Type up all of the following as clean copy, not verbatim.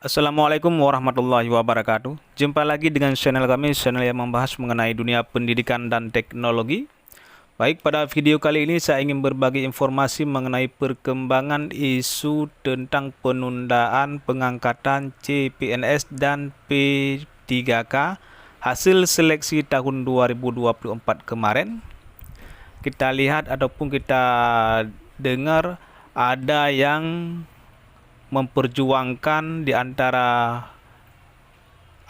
Assalamualaikum warahmatullahi wabarakatuh. Jumpa lagi dengan channel kami, channel yang membahas mengenai dunia pendidikan dan teknologi. Baik, pada video kali ini saya ingin berbagi informasi mengenai perkembangan isu tentang penundaan pengangkatan CPNS dan P3K hasil seleksi tahun 2024 kemarin. Kita lihat ataupun kita dengar ada yang memperjuangkan di antara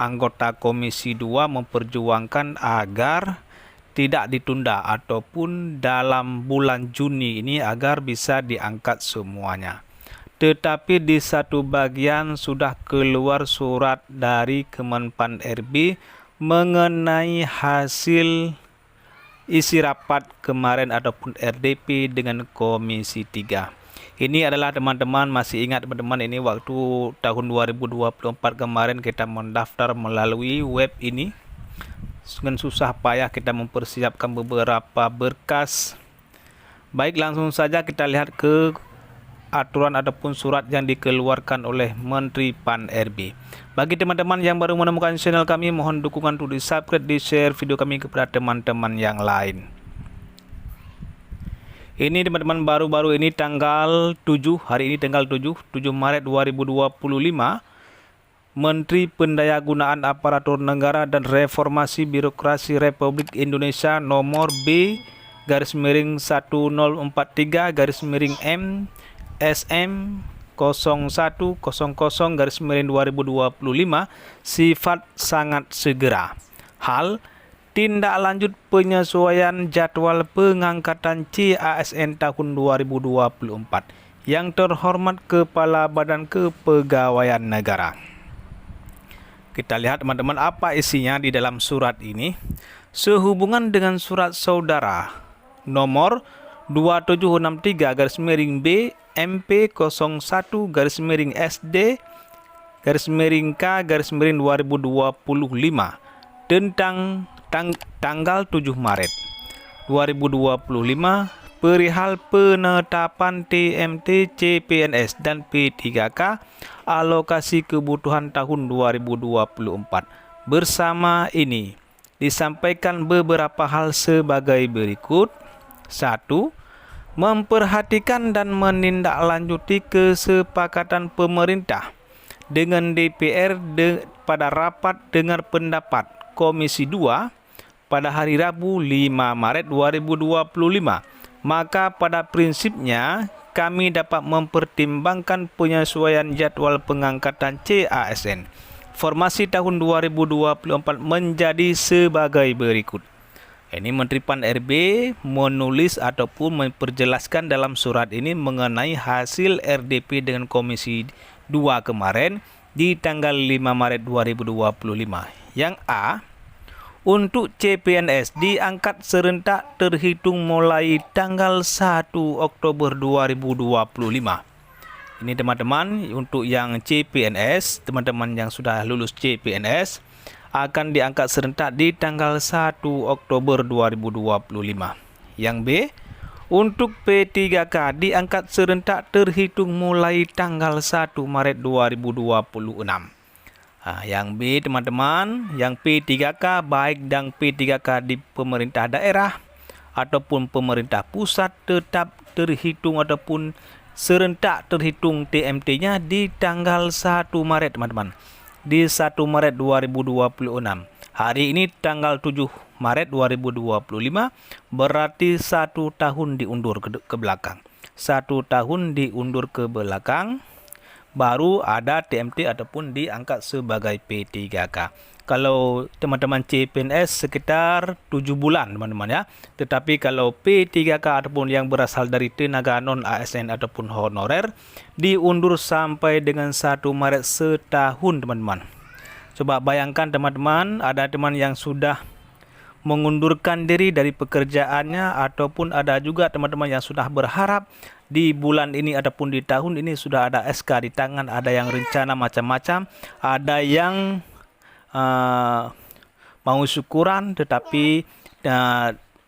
anggota Komisi 2 memperjuangkan agar tidak ditunda ataupun dalam bulan Juni ini agar bisa diangkat semuanya. Tetapi di satu bagian sudah keluar surat dari Kemenpan RB mengenai hasil isi rapat kemarin ataupun RDP dengan Komisi 3. Ini adalah teman-teman masih ingat teman-teman ini waktu tahun 2024 kemarin kita mendaftar melalui web ini. Dengan susah payah kita mempersiapkan beberapa berkas. Baik, langsung saja kita lihat ke aturan ataupun surat yang dikeluarkan oleh Menteri Pan RB. Bagi teman-teman yang baru menemukan channel kami, mohon dukungan untuk di-subscribe, di-share video kami kepada teman-teman yang lain. Ini teman-teman baru-baru ini tanggal 7, hari ini tanggal 7 Maret 2025, Menteri Pendayagunaan Aparatur Negara dan Reformasi Birokrasi Republik Indonesia nomor B-1043-M SM 0100-2025 sifat sangat segera. Hal tindak lanjut penyesuaian jadwal pengangkatan CASN tahun 2024. Yang terhormat Kepala Badan Kepegawaian Negara. Kita lihat teman-teman apa isinya di dalam surat ini. Sehubungan dengan surat saudara nomor 2763-B MP 01-SD-K-2025 tentang tanggal 7 Maret 2025 perihal penetapan TMT CPNS dan P3K alokasi kebutuhan tahun 2024. Bersama ini disampaikan beberapa hal sebagai berikut. 1. Memperhatikan dan menindaklanjuti kesepakatan pemerintah dengan DPR pada rapat dengar pendapat Komisi 2 pada hari Rabu 5 Maret 2025, maka pada prinsipnya kami dapat mempertimbangkan penyesuaian jadwal pengangkatan CASN formasi tahun 2024 menjadi sebagai berikut. Ini Menteri Pan RB menulis ataupun memperjelaskan dalam surat ini mengenai hasil RDP dengan Komisi 2 kemarin di tanggal 5 Maret 2025. Yang A, untuk CPNS diangkat serentak terhitung mulai tanggal 1 Oktober 2025. Ini teman-teman untuk yang CPNS, teman-teman yang sudah lulus CPNS akan diangkat serentak di tanggal 1 Oktober 2025. Yang B, untuk P3K diangkat serentak terhitung mulai tanggal 1 Maret 2026. Yang B teman-teman, yang P3K baik dan P3K di pemerintah daerah ataupun pemerintah pusat tetap terhitung ataupun serentak terhitung TMT-nya di tanggal 1 Maret teman-teman. Di 1 Maret 2026. Hari ini tanggal 7 Maret 2025 berarti 1 tahun diundur ke belakang. 1 tahun diundur ke belakang. Baru ada TMT ataupun diangkat sebagai P3K. Kalau teman-teman CPNS sekitar 7 bulan teman-teman ya. Tetapi kalau P3K ataupun yang berasal dari tenaga non ASN ataupun honorer diundur sampai dengan 1 Maret setahun teman-teman. Coba bayangkan teman-teman, ada teman yang sudah mengundurkan diri dari pekerjaannya ataupun ada juga teman-teman yang sudah berharap di bulan ini ataupun di tahun ini sudah ada SK di tangan, ada yang rencana macam-macam, ada yang mau syukuran tetapi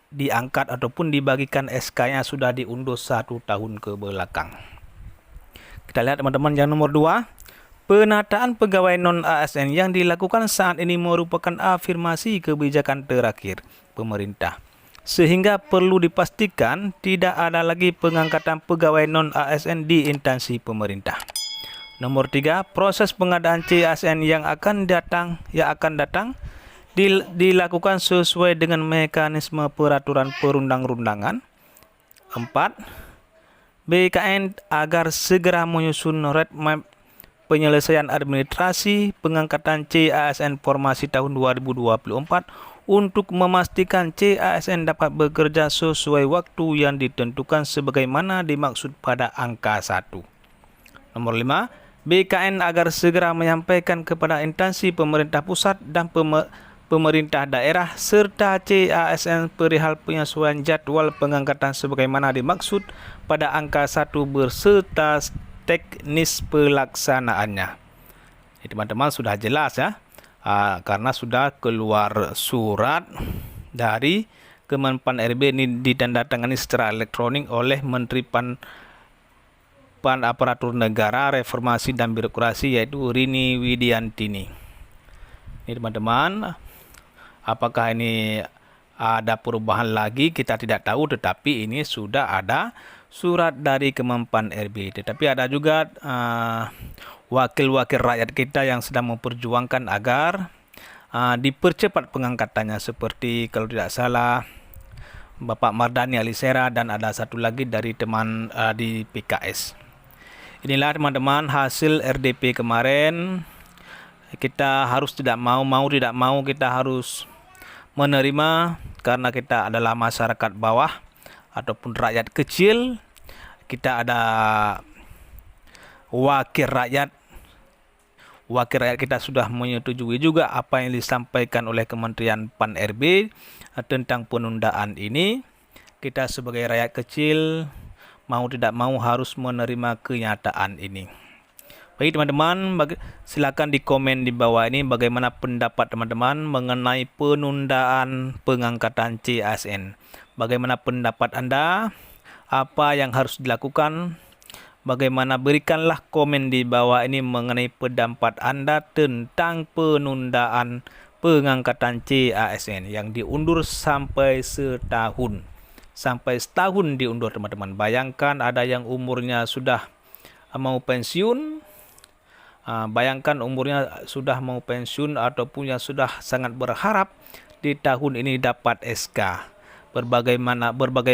diangkat ataupun dibagikan SK-nya sudah diundur 1 tahun ke belakang. Kita lihat teman-teman yang nomor 2, Penataan pegawai non-ASN yang dilakukan saat ini merupakan afirmasi kebijakan terakhir pemerintah, sehingga perlu dipastikan tidak ada lagi pengangkatan pegawai non-ASN di instansi pemerintah. Nomor 3, proses pengadaan CASN yang akan datang dilakukan sesuai dengan mekanisme peraturan perundang-undangan. 4, BKN agar segera menyusun roadmap penyelesaian administrasi pengangkatan CASN formasi tahun 2024 untuk memastikan CASN dapat bekerja sesuai waktu yang ditentukan sebagaimana dimaksud pada angka 1. Nomor 5, BKN agar segera menyampaikan kepada instansi pemerintah pusat dan pemerintah daerah serta CASN perihal penyesuaian jadwal pengangkatan sebagaimana dimaksud pada angka 1 berserta teknis pelaksanaannya. Teman-teman sudah jelas ya, karena sudah keluar surat dari Kemenpan RB ini ditandatangani secara elektronik oleh Menteri Aparatur Negara, Reformasi dan Birokrasi, yaitu Rini Widiantini. Ini teman-teman, apakah ini ada perubahan lagi kita tidak tahu, tetapi ini sudah ada surat dari Kemenpan RB. Tetapi ada juga wakil-wakil rakyat kita yang sedang memperjuangkan agar dipercepat pengangkatannya, seperti kalau tidak salah Bapak Mardhani Alisera dan ada satu lagi dari teman di PKS. Inilah teman-teman hasil RDP kemarin. Kita harus tidak mau kita harus menerima, karena kita adalah masyarakat bawah ataupun rakyat kecil. Kita ada wakil rakyat kita sudah menyetujui juga apa yang disampaikan oleh Kementerian Pan RB tentang penundaan ini. Kita sebagai rakyat kecil mau tidak mau harus menerima kenyataan ini. Baik teman-teman, silakan di komen di bawah ini bagaimana pendapat teman-teman mengenai penundaan pengangkatan CASN. Bagaimana pendapat Anda? Apa yang harus dilakukan? Bagaimana, berikanlah komen di bawah ini mengenai pendapat Anda tentang penundaan pengangkatan CASN yang diundur sampai setahun. Sampai setahun diundur teman-teman. Bayangkan ada yang umurnya sudah mau pensiun. Bayangkan umurnya sudah mau pensiun ataupun yang sudah sangat berharap di tahun ini dapat SK. Berbagai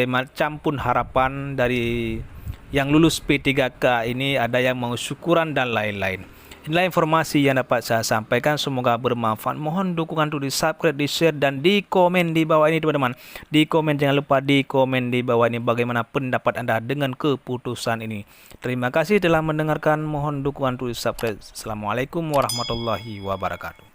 macam pun harapan dari yang lulus P3K ini, ada yang mau syukuran dan lain-lain. Inilah informasi yang dapat saya sampaikan, semoga bermanfaat. Mohon dukungan untuk di subscribe, di share, dan di komen di bawah ini teman-teman. Di komen, jangan lupa di komen di bawah ini bagaimana pendapat Anda dengan keputusan ini. Terima kasih telah mendengarkan, mohon dukungan untuk di subscribe. Assalamualaikum warahmatullahi wabarakatuh.